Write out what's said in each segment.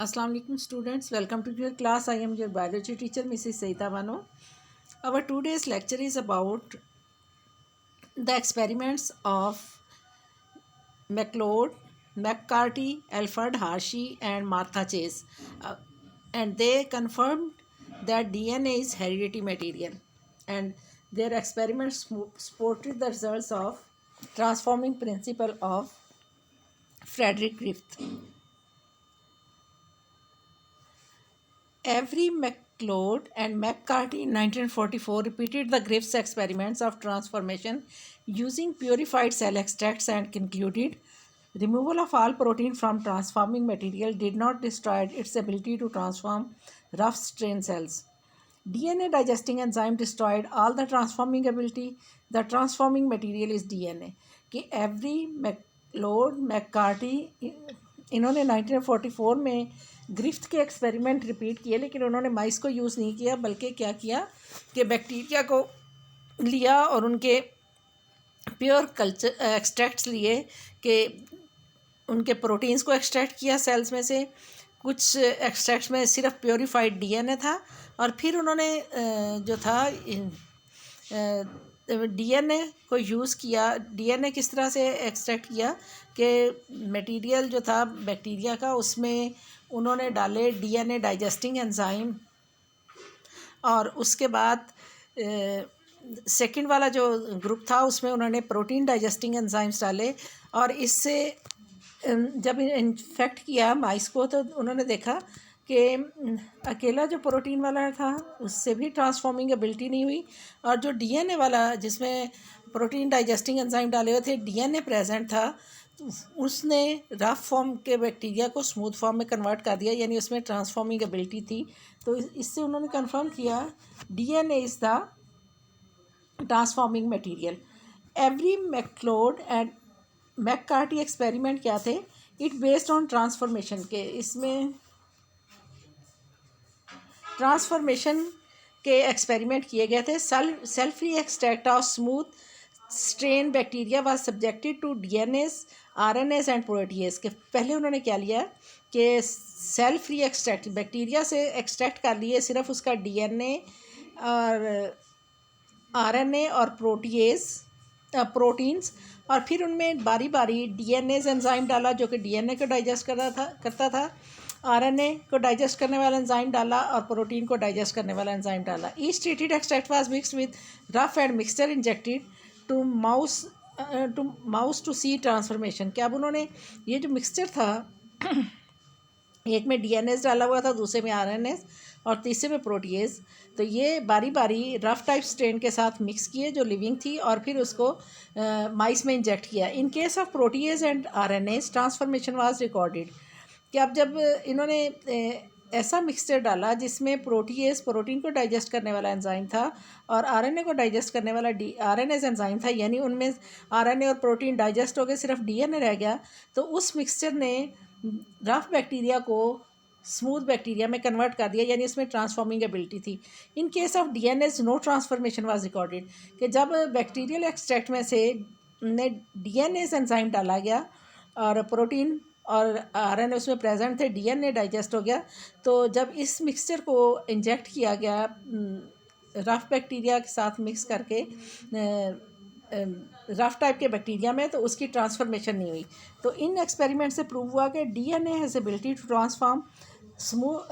Assalamu alaikum students, welcome to your class. I am your biology teacher Mrs. Saita Bano. Our today's lecture is about the experiments of MacLeod, McCarthy, Alfred Hershey and Martha Chase. And they confirmed that DNA is hereditary material, and their experiments supported the results of transforming principle of Frederick Griffith. Avery MacLeod and McCarthy in 1944 repeated the Griffith's experiments of transformation using purified cell extracts and concluded removal of all protein from transforming material did not destroy its ability to transform rough strain cells. DNA digesting enzyme destroyed all the transforming ability. The transforming material is DNA. कि every McLeod McCarthy इन्होंने 1944 में Griffith के experiment repeat किए, लेकिन उन्होंने माइस को use नहीं किया, बल्कि क्या किया कि बैक्टीरिया को लिया और उनके प्योर कल्चर एक्सट्रैक्ट्स लिए कि उनके प्रोटीन्स को एक्सट्रैक्ट किया सेल्स में से। कुछ एक्सट्रैक्ट्स में सिर्फ प्योरीफाइड डीएनए था, और फिर उन्होंने जो था डीएनए को यूज़ किया। डीएनए किस तरह से एक्सट्रैक्ट किया कि मटेरियल जो था बैक्टीरिया का, उसमें उन्होंने डाले डीएनए डाइजेस्टिंग एंजाइम, और उसके बाद सेकंड वाला जो ग्रुप था उसमें उन्होंने प्रोटीन डाइजेस्टिंग एंजाइम्स डाले। और इससे जब इन्फेक्ट किया माइस को, तो उन्होंने देखा कि अकेला जो प्रोटीन वाला था उससे भी ट्रांसफॉर्मिंग एबिलिटी नहीं हुई, और जो डीएनए वाला जिसमें प्रोटीन डाइजेस्टिंग एंजाइम डाले हुए थे, डीएनए प्रेजेंट था, तो उसने रफ फॉर्म के बैक्टीरिया को स्मूथ फॉर्म में कन्वर्ट कर दिया, यानी उसमें ट्रांसफॉर्मिंग एबिलिटी थी। तो इससे उन्होंने कंफर्म किया DNA is the transforming material. Avery MacLeod and McCarty experiment क्या थे? इट बेस्ड ऑन ट्रांसफॉर्मेशन के, इसमें ट्रांसफॉर्मेशन के एक्सपेरिमेंट किए गए थे। Cell free extract of smooth strain bacteria was subjected to DNase, RNase and protease के। पहले उन्होंने क्या लिया कि सेल फ्री एक्सट्रैक्ट बैक्टीरिया से एक्सट्रैक्ट कर लिए सिर्फ उसका डीएनए और आरएनए और प्रोटीन्स, और फिर उनमें बारी बारी डीएनए एंजाइम डाला जो कि डीएनए को डाइजेस्ट करता था, आरएनए को डाइजेस्ट करने वाला एंजाइम डाला, और प्रोटीन को डाइजेस्ट करने वाला एंजाइम डाला। Each treated extract was mixed with rough and mixture injected to mouse to see transformation. क्या अब उन्होंने ये जो मिक्सचर था, एक में डीएनएस डाला हुआ था, दूसरे में आरएनएस और तीसरे में प्रोटीएस, तो ये बारी बारी रफ टाइप स्ट्रेन के साथ मिक्स किए जो लिविंग थी, और फिर उसको माइस में इंजेक्ट किया। इन case of protease and RNS transformation was recorded. कि अब जब इन्होंने ऐसा मिक्सचर डाला जिसमें प्रोटीएस प्रोटीन को डाइजेस्ट करने वाला एंजाइम था और आरएनए को डाइजेस्ट करने वाला आरएनएस एंजाइम था, यानी उनमें आरएनए और प्रोटीन डाइजेस्ट हो गए, सिर्फ डीएनए रह गया, तो उस मिक्सचर ने रफ बैक्टीरिया को स्मूथ बैक्टीरिया में कन्वर्ट कर दिया, यानी इसमें ट्रांसफॉर्मिंग एबिलिटी थी। In case of DNase no transformation was recorded. कि जब बैक्टीरियल एक्सट्रैक्ट में से डीएनए एंजाइम डाला गया और प्रोटीन और आरएनए उसमें प्रेजेंट थे, डीएनए डाइजेस्ट हो गया, तो जब इस मिक्सचर को इंजेक्ट किया गया रफ बैक्टीरिया के साथ मिक्स करके रफ टाइप के बैक्टीरिया में, तो उसकी ट्रांसफॉर्मेशन नहीं हुई। तो इन एक्सपेरिमेंट से प्रूव हुआ कि DNA has ability to transform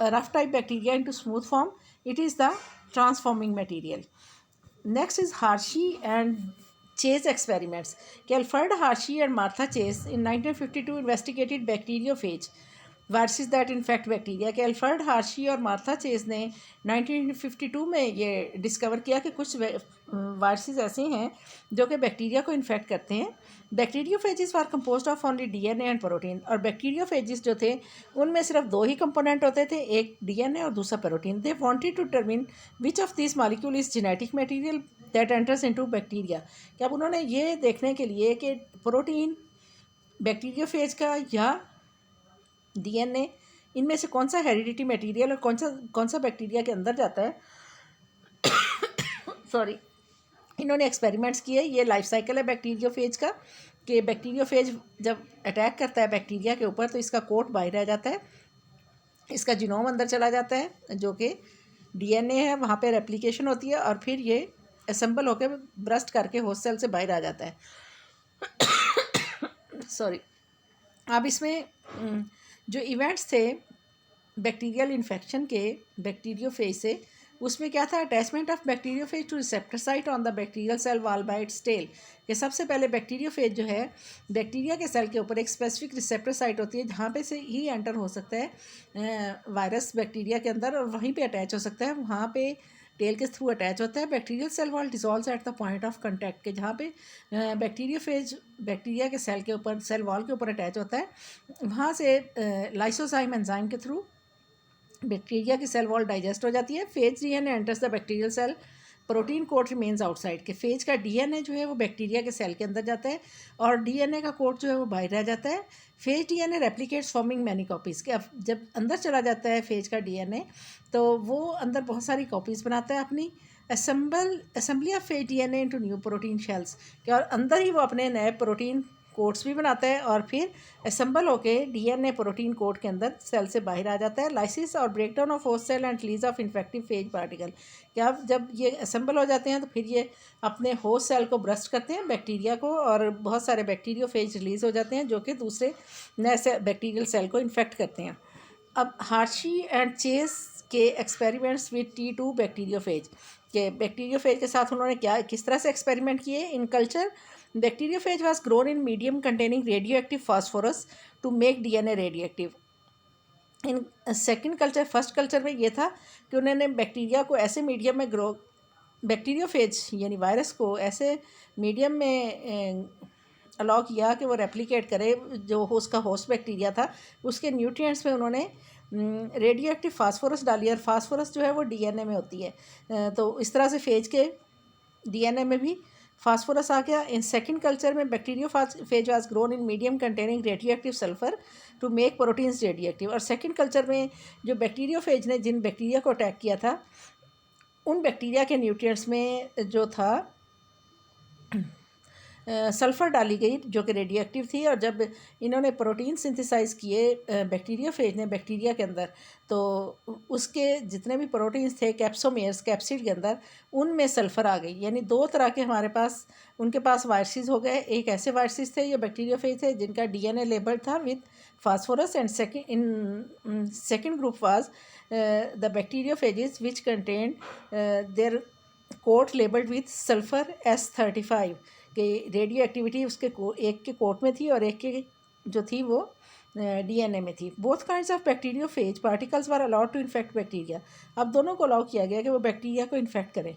rough type bacteria into smooth form. It is the transforming material. Next is Hershey and Chase experiments. Alfred Hershey and Martha Chase in 1952 investigated bacteriophage viruses that infect bacteria। कि Alfred हार्शी और Martha chess ने 1952 में ये discover किया कि कुछ viruses ऐसे हैं जो कि बैक्टीरिया को इन्फेक्ट करते हैं। Bacteriophages are composed of only DNA and protein. और बैक्टीरियोफेजिस जो थे उनमें सिर्फ दो ही कंपोनेंट होते थे, एक डीएनए और दूसरा protein. They wanted to determine which of this molecule is genetic material that enters into bacteria. कि अब उन्होंने ये देखने के लिए कि प्रोटीन बैक्टीरियोफेज का या डीएनए, इनमें से कौन सा हेरिडिटी मटेरियल और कौन सा बैक्टीरिया के अंदर जाता है। सॉरी, इन्होंने एक्सपेरिमेंट्स किए। ये लाइफ साइकिल है बैक्टीरियोफेज का, कि बैक्टीरियोफेज जब अटैक करता है बैक्टीरिया के ऊपर तो इसका कोट बाहर रह जाता है, इसका जीनोम अंदर चला जाता है जो कि डीएनए है, वहाँ पे रेप्लिकेशन होती है और फिर ये असेंबल होकर ब्रस्ट करके होस्ट सेल से बाहर आ जाता है। सॉरी। अब इसमें जो इवेंट्स थे बैक्टीरियल इन्फेक्शन के बैक्टीरियोफेज से, उसमें क्या था, attachment of bacteriophage to receptor site on the bacterial cell wall by its tail. कि सबसे पहले बैक्टीरियोफेज जो है बैक्टीरिया के सेल के ऊपर एक स्पेसिफिक रिसेप्टर साइट होती है जहाँ पे से ही एंटर हो सकता है वायरस बैक्टीरिया के अंदर और वहीं पे अटैच हो सकता है, वहाँ पे टेल के थ्रू अटैच होता है। Bacterial cell wall dissolves at the point of contact के, जहाँ पे बैक्टीरियोफेज बैक्टीरिया के सेल के ऊपर सेल वॉल के ऊपर अटैच होता है, वहाँ से लाइसोजाइम एंजाइम के थ्रू बैक्टीरिया की सेल वॉल डाइजेस्ट हो जाती है। Phage DNA enters the bacterial cell, protein coat remains outside. के फेज का डीएनए जो है वो बैक्टीरिया के सेल के अंदर जाता है और डीएनए का कोट जो है वो बाहर रह जाता है। Phage DNA replicates forming many copies के, अब जब अंदर चला जाता है फेज का डीएनए तो वो अंदर बहुत सारी कॉपीज़ बनाता है अपनी। Assembly of phase DNA into new protein shells के, और अंदर ही वो अपने नए प्रोटीन कोट्स भी बनाता है और फिर असेंबल होके डीएनए प्रोटीन कोट के अंदर सेल से बाहर आ जाता है। लाइसिस और breakdown of host cell and release of infective phage particle. क्या जब ये असेंबल हो जाते हैं तो फिर ये अपने होस्ट सेल को ब्रस्ट करते हैं बैक्टीरिया को और बहुत सारे बैक्टीरियोफेज रिलीज हो जाते हैं जो कि दूसरे नए बैक्टीरियल सेल को इन्फेक्ट करते हैं। अब हार्शी एंड चेस के एक्सपेरिमेंट्स विद T2 बैक्टीरियोफेज के, बैक्टीरियोफेज के साथ उन्होंने क्या किस तरह से एक्सपेरिमेंट किए। In culture bacteriophage was grown in medium containing radio active phosphorus to make DNA radio active. In second culture, first culture में ये था कि उन्होंने बैक्टीरिया को ऐसे मीडियम में ग्रो, बैक्टीरियोफेज यानी वायरस को ऐसे मीडियम में अलाउ किया कि वो रेप्लिकेट करे, जो उसका होस्ट बैक्टीरिया था उसके न्यूट्रिएंट्स में उन्होंने रेडियो एक्टिव फास्फोरस डाली, और फास्फोरस जो है वो डीएनए में होती है। तो इस तरह से फेज के डीएनए में भी फास्फोरस आ गया। इन सेकंड कल्चर में bacteriophage was grown in medium containing radio active sulphur to make proteins radio active. और सेकंड कल्चर में जो बैक्टीरियोफेज ने जिन बैक्टीरिया को अटैक किया था उन बैक्टीरिया के न्यूट्रिएंट्स में जो था सल्फ़र डाली गई जो कि रेडियो एक्टिव थी। और जब इन्होंने प्रोटीन सिंथेसाइज़ किए बैक्टीरियोफेज ने बैक्टीरिया के अंदर, तो उसके जितने भी प्रोटीन्स थे कैप्सोमेयर्स कैप्सिड के अंदर, उनमें सल्फ़र आ गई। यानी दो तरह के हमारे पास उनके पास वायरसेस हो गए। एक ऐसे वायरसेस थे ये बैक्टीरियोफेज थे जिनका डीएनए लेबल था with phosphorus, and second group was the bacteriophages which contain their coat labelled with sulphur S35 कि रेडियो एक्टिविटी उसके एक के कोट में थी और एक के जो थी वो डीएनए में थी। Both kinds of bacteriophage particles were allowed to infect bacteria. अब दोनों को अलाउ किया गया कि वो बैक्टीरिया को इन्फेक्ट करें,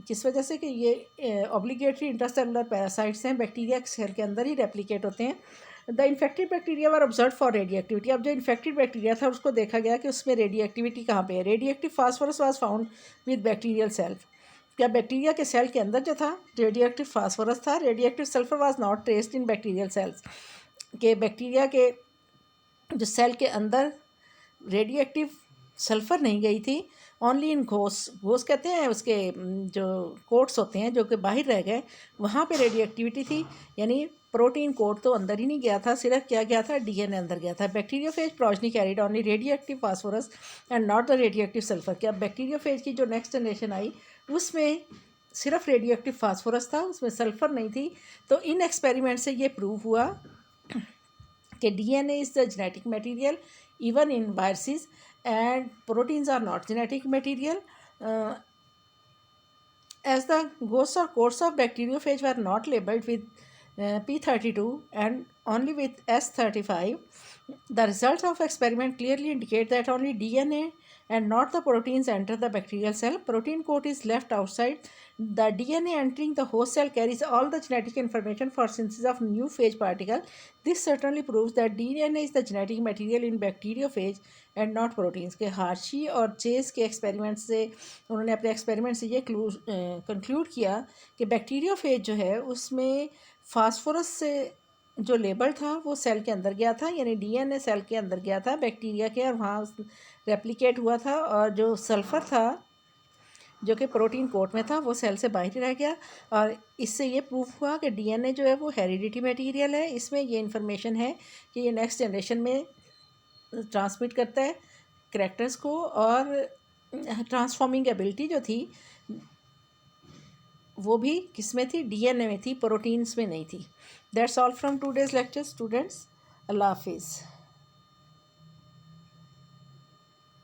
किस वजह से कि ये ऑब्लिगेटरी इंटरसेलुलर पैरासाइट्स हैं, बैक्टीरिया सेल के अंदर ही रेप्लिकेट होते हैं। The infected bacteria were observe for radio activity. अब जो इन्फेक्टेड बैक्टीरिया था उसको देखा गया कि उसमें रेडियो एक्टिविटी कहाँ पे है। Radio active phosphorus was found with bacterial self. क्या बैक्टीरिया के सेल के अंदर जो था रेडियो एक्टिव फास्फोरस था। Radio active sulphur was not traced in bacterial cells के, बैक्टीरिया के जो सेल के अंदर रेडियो एक्टिव सल्फ़र नहीं गई थी। ओनली इन घोस कहते हैं उसके जो कोट्स होते हैं जो कि बाहर रह गए, वहाँ पे रेडियो एक्टिविटी थी। यानी प्रोटीन कोट तो अंदर ही नहीं गया था, सिर्फ क्या गया था डीएनए अंदर गया था। Bacteriophage progeny carried only radio active phosphorus and not the radio active sulphur. क्या बैक्टीरियोफेज की जो नेक्स्ट जनरेशन आई उसमें सिर्फ रेडियो एक्टिव फास्फोरस था, उसमें सल्फ़र नहीं थी। तो इन एक्सपेरिमेंट से ये प्रूव हुआ कि DNA is the genetic material even in viruses and proteins are not genetic material. As the ghosts or coats of bacteriophage were not labeled with P32 and only with S35, the results of experiment clearly indicate that only DNA and not the proteins enter the bacterial cell. Protein coat is left outside. The DNA entering the host cell carries all the genetic information for synthesis of new phage particle. This certainly proves that DNA is the genetic material in bacteriophage and not proteins. के हार्शी और chess के experiment से उन्होंने अपने experiment से ये conclude किया कि बैक्टीरियोफेज जो है उसमें फास्फोरस से जो लेबल था वो सेल के अंदर गया था, यानी डीएनए सेल के अंदर गया था बैक्टीरिया के और वहाँ रेप्लिकेट हुआ था, और जो सल्फ़र था जो कि प्रोटीन कोट में था वो सेल से बाहर रह गया। और इससे ये प्रूफ हुआ कि डीएनए जो है वो हेरिडिटी मटेरियल है। इसमें ये इन्फॉर्मेशन है कि ये नेक्स्ट जनरेशन में ट्रांसमिट करता है करैक्टर्स को, और ट्रांसफॉर्मिंग एबिलिटी जो थी वो भी किस में थी, डीएनए में थी, प्रोटीन्स में नहीं थी। That's all from today's lecture students. अल्लाह हाफिज़।